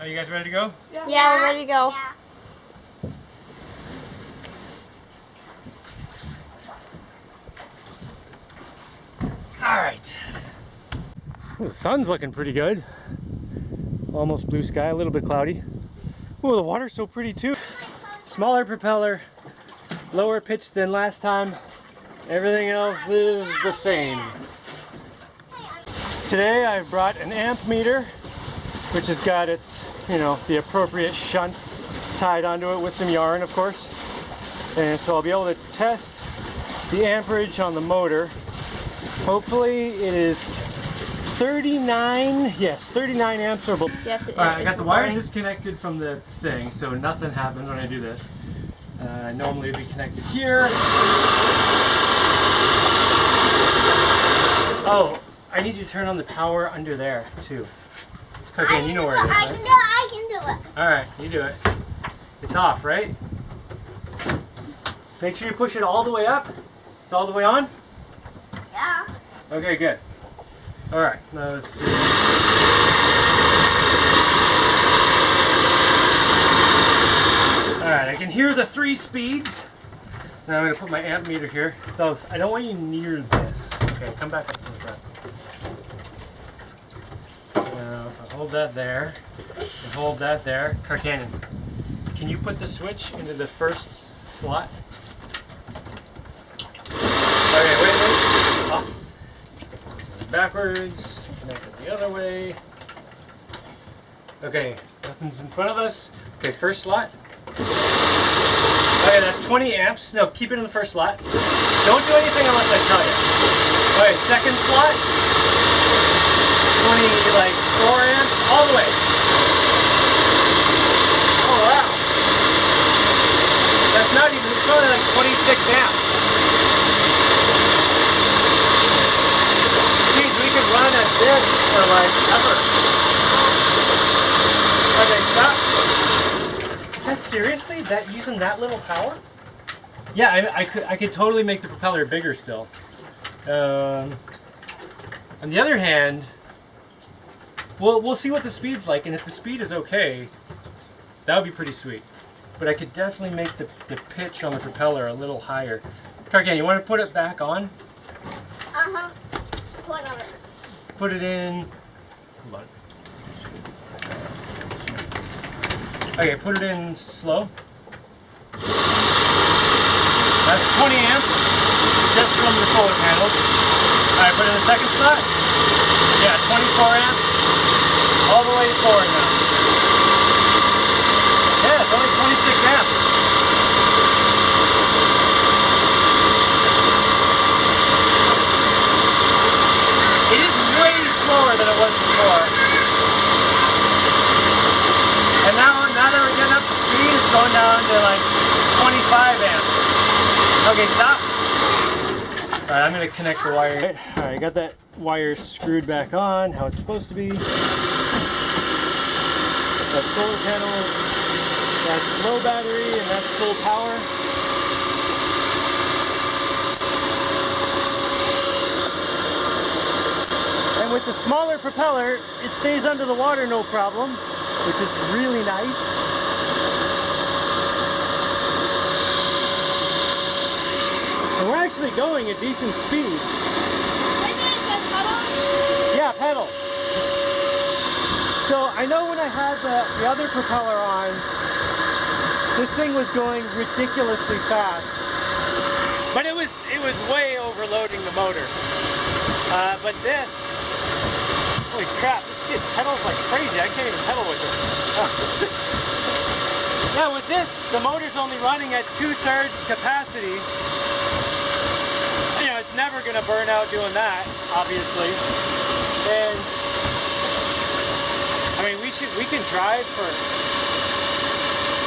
Are you guys ready to go? Yeah, we're ready to go. Yeah. Alright. The sun's looking pretty good. Almost blue sky, a little bit cloudy. Oh, the water's so pretty too. Smaller propeller, lower pitch than last time. Everything else is the same. Today I brought an amp meter, which has got its, the appropriate shunt tied onto it with some yarn, of course. And so I'll be able to test the amperage on the motor. Hopefully it is 39, yes, 39 amps or below. Yes, Alright, I got the wire disconnected from the thing, so nothing happens when I do this. Normally it'd be connected here. Oh, I need you to turn on the power under there, too. Okay, you know where it is, I right? can do it. Alright, you do it. It's off, right? Make sure you push it all the way up. It's all the way on? Yeah. Okay, good. Alright, now let's see. Alright, I can hear the 3 speeds. Now I'm going to put my amp meter here. Fellas, I don't want you near this. Okay, come back up to the front. Now, if I hold that there, and hold that there. Carcannon, can you put the switch into the first slot? Okay, wait. Off. Backwards. Connect it the other way. Okay, nothing's in front of us. Okay, first slot. Okay, that's 20 amps. No, keep it in the first slot. Don't do anything unless I tell you. Okay, second slot. 4 amps, all the way. Oh, wow. That's not even, it's only like 26 amps. Geez, we could run at this for like ever. Okay, stop. Is that seriously using that little power? Yeah, I could totally make the propeller bigger still. On the other hand, we'll see what the speed's like, and if the speed is okay, that would be pretty sweet. But I could definitely make the pitch on the propeller a little higher. Carcan, you want to put it back on? Uh-huh. Whatever. Put it in. Hold on. Okay, put it in slow. That's 20 amps just from the solar panels. Alright, put it in the second slot. Yeah, 24 amps. All the way forward now. Yeah, it's only 26 amps. It is way slower than it was before. And now that we're getting up to speed, it's going down to like 25 amps. Okay, stop. Alright, I'm going to connect the wire. Alright, I got that wire screwed back on, how it's supposed to be. That's solar panels, that's low battery, and that's full power. And with the smaller propeller, it stays under the water no problem, which is really nice. And we're actually going at decent speed. Yeah, pedal. So I know when I had the other propeller on, this thing was going ridiculously fast. But it was way overloading the motor. But this, holy crap, this kid pedals like crazy. I can't even pedal with it. Yeah, with this, the motor's only running at 2/3 capacity. It's never going to burn out doing that, obviously. And I mean, we can drive for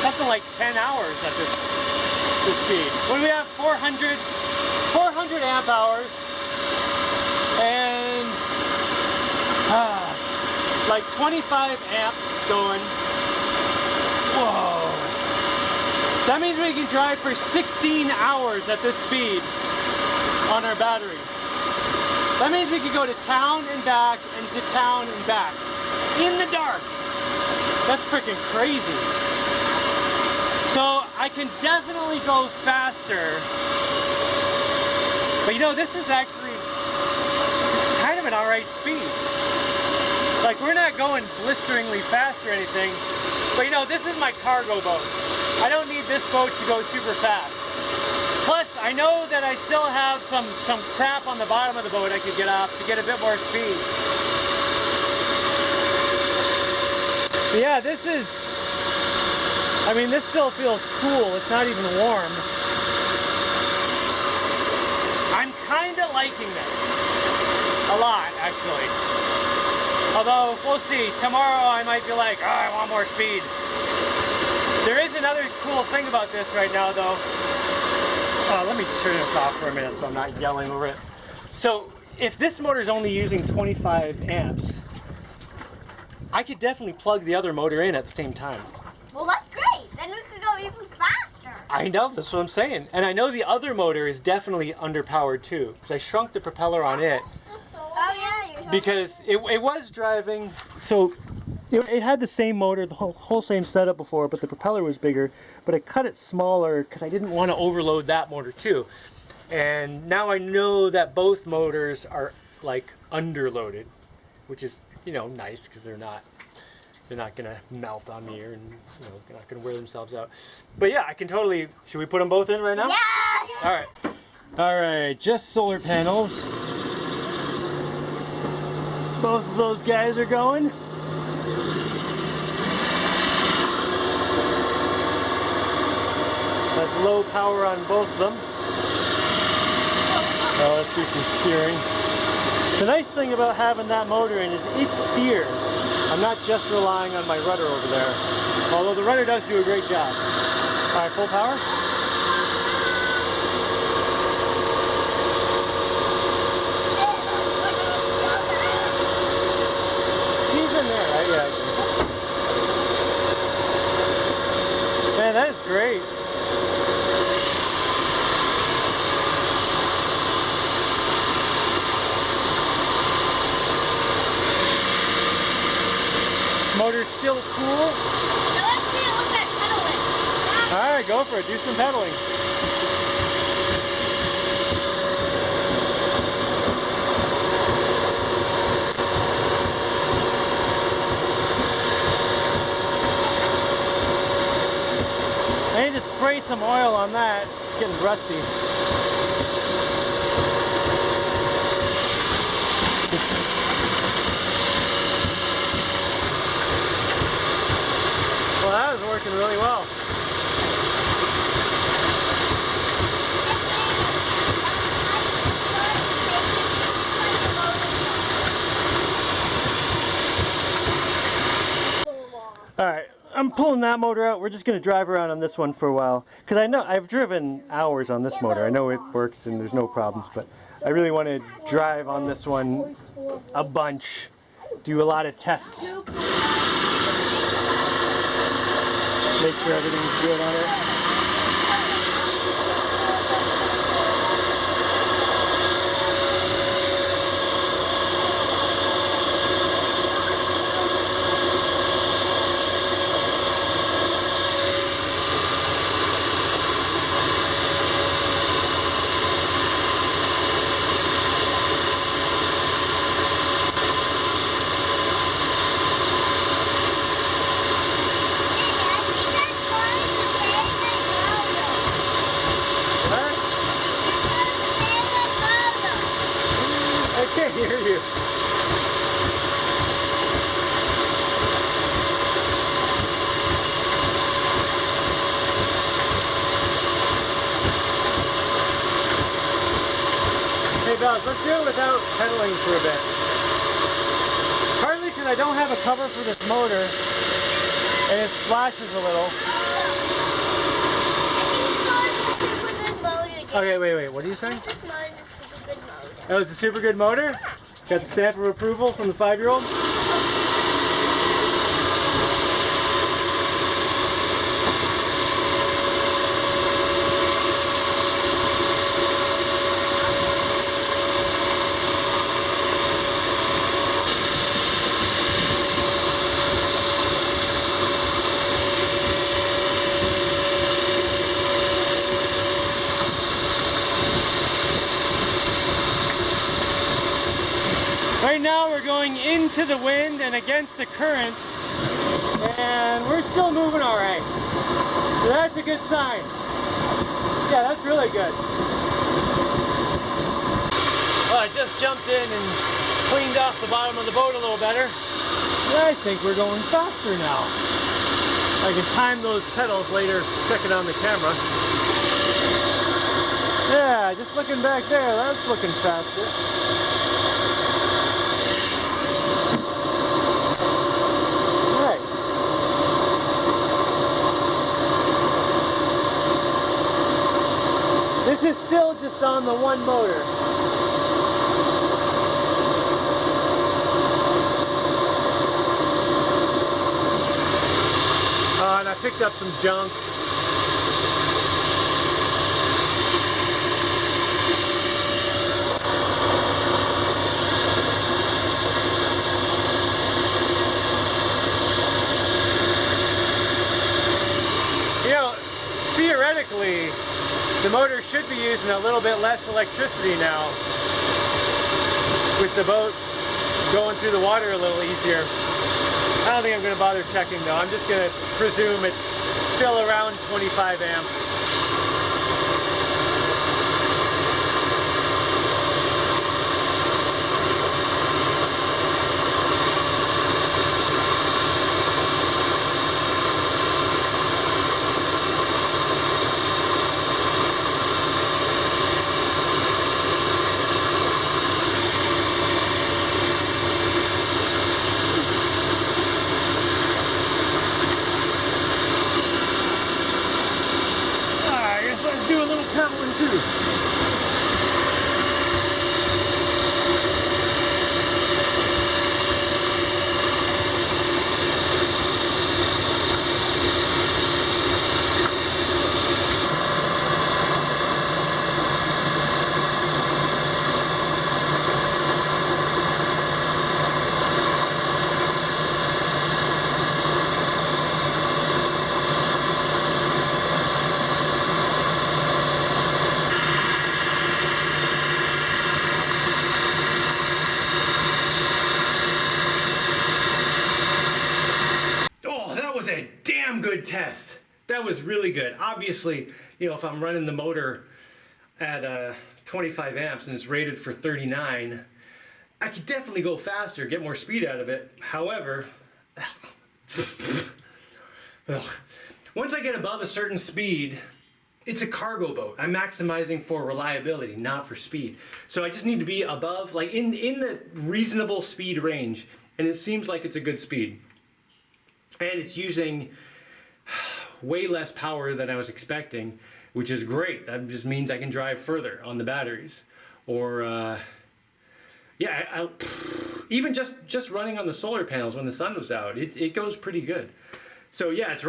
something like 10 hours at this speed. When we have 400 amp hours and like 25 amps going. Whoa! That means we can drive for 16 hours at this speed on our batteries. That means we could go to town and back and to town and back in the dark. That's freaking crazy. So I can definitely go faster. But you know, this is kind of an alright speed. Like, we're not going blisteringly fast or anything. But you know, this is my cargo boat. I don't need this boat to go super fast. Plus, I know that I still have some crap on the bottom of the boat I could get off to get a bit more speed. But yeah, this still feels cool. It's not even warm. I'm kind of liking this. A lot, actually. Although, we'll see. Tomorrow I might be like, oh, I want more speed. There is another cool thing about this right now, though. Let me turn this off for a minute so I'm not yelling over it. So, if this motor is only using 25 amps, I could definitely plug the other motor in at the same time. Well, that's great. Then we could go even faster. I know, that's what I'm saying. And I know the other motor is definitely underpowered too, because I shrunk the propeller on it. Oh, yeah. You Because it was driving, so it had the same motor, the whole same setup before, but the propeller was bigger. But I cut it smaller because I didn't want to overload that motor too. And now I know that both motors are like underloaded, which is, you know, nice because they're not gonna melt on me or, you know, they're not gonna wear themselves out. But yeah, I can totally. Should we put them both in right now? Yeah. All right, just solar panels. Both of those guys are going. That's low power on both of them. Oh, let's do some steering. The nice thing about having that motor in is it steers. I'm not just relying on my rudder over there. Although the rudder does do a great job. All right, full power. She's in there, right? Yeah. Man, that is great. Motor's still cool. Now let's see it look at pedaling. Alright, go for it. Do some pedaling. I need to spray some oil on that. It's getting rusty. Well, that was working really well. Alright, I'm pulling that motor out. We're just going to drive around on this one for a while. Because I know I've driven hours on this motor. I know it works and there's no problems. But I really want to drive on this one a bunch. Do a lot of tests. Make sure everything's good on it. I can't hear you. Hey Bells, let's do it without pedaling for a bit. Partly because I don't have a cover for this motor and it splashes a little. Okay, wait, what are you saying? This motor is a super good motor. Oh, it's a super good motor? Got the stamp of approval from the 5-year-old? into the wind and against the current, and we're still moving all right. So that's a good sign. Yeah, that's really good. Well, I just jumped in and cleaned off the bottom of the boat a little better. And I think we're going faster now. I can time those pedals later, check it on the camera. Yeah, just looking back there, that's looking faster. Nice. This is still just on the one motor. And I picked up some junk. You know, theoretically, the motor should be using a little bit less electricity now, with the boat going through the water a little easier. I don't think I'm going to bother checking though. I'm just going to presume it's still around 25 amps. Good test. That was really good. Obviously, you know, if I'm running the motor at 25 amps and it's rated for 39, I could definitely go faster, get more speed out of it. However, once I get above a certain speed, it's a cargo boat. I'm maximizing for reliability, not for speed. So I just need to be above, like in the reasonable speed range, and it seems like it's a good speed. And it's using way less power than I was expecting, which is great. That just means I can drive further on the batteries. Or yeah, even just running on the solar panels when the sun was out, it goes pretty good. So yeah, it's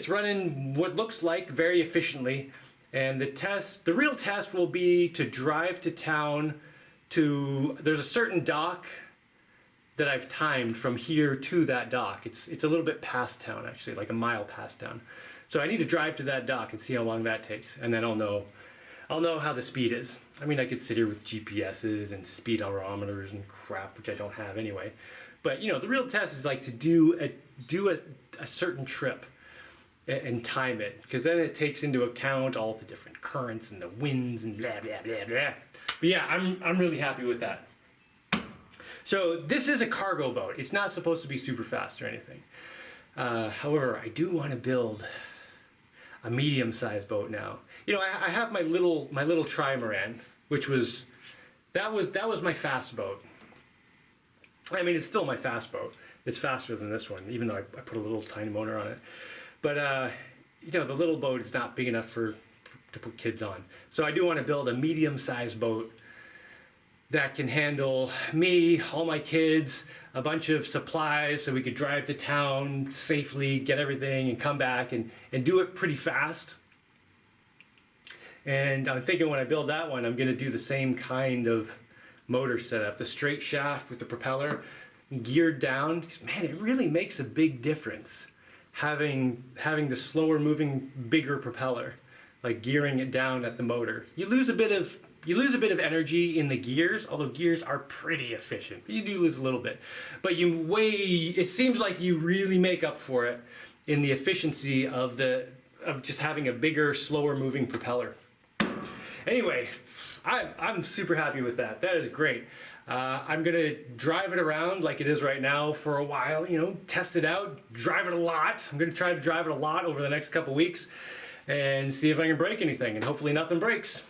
running what looks like very efficiently. And the real test will be to drive to town to, there's a certain dock that I've timed from here to that dock. It's a little bit past town, actually, like a mile past town. So I need to drive to that dock and see how long that takes, and then I'll know how the speed is. I mean, I could sit here with GPSs and speedometers and crap, which I don't have anyway. But you know, the real test is like to do a certain trip and time it, because then it takes into account all the different currents and the winds and blah blah blah blah. But yeah, I'm really happy with that. So this is a cargo boat. It's not supposed to be super fast or anything. However, I do want to build a medium-sized boat now. You know, I have my little trimaran, which was that was my fast boat. I mean, it's still my fast boat. It's faster than this one, even though I put a little tiny motor on it. But you know, the little boat is not big enough to put kids on. So I do want to build a medium-sized boat that can handle me, all my kids, a bunch of supplies, so we could drive to town safely, get everything, and come back and do it pretty fast. And I'm thinking when I build that one, I'm going to do the same kind of motor setup, the straight shaft with the propeller geared down. Man, it really makes a big difference having the slower moving, bigger propeller, like gearing it down at the motor. You lose a bit of You lose a bit of energy in the gears, although gears are pretty efficient. You do lose a little bit. But it seems like you really make up for it in the efficiency of just having a bigger, slower moving propeller. Anyway, I'm super happy with that. That is great. I'm gonna drive it around like it is right now for a while, test it out, drive it a lot. I'm gonna try to drive it a lot over the next couple weeks and see if I can break anything, and hopefully nothing breaks.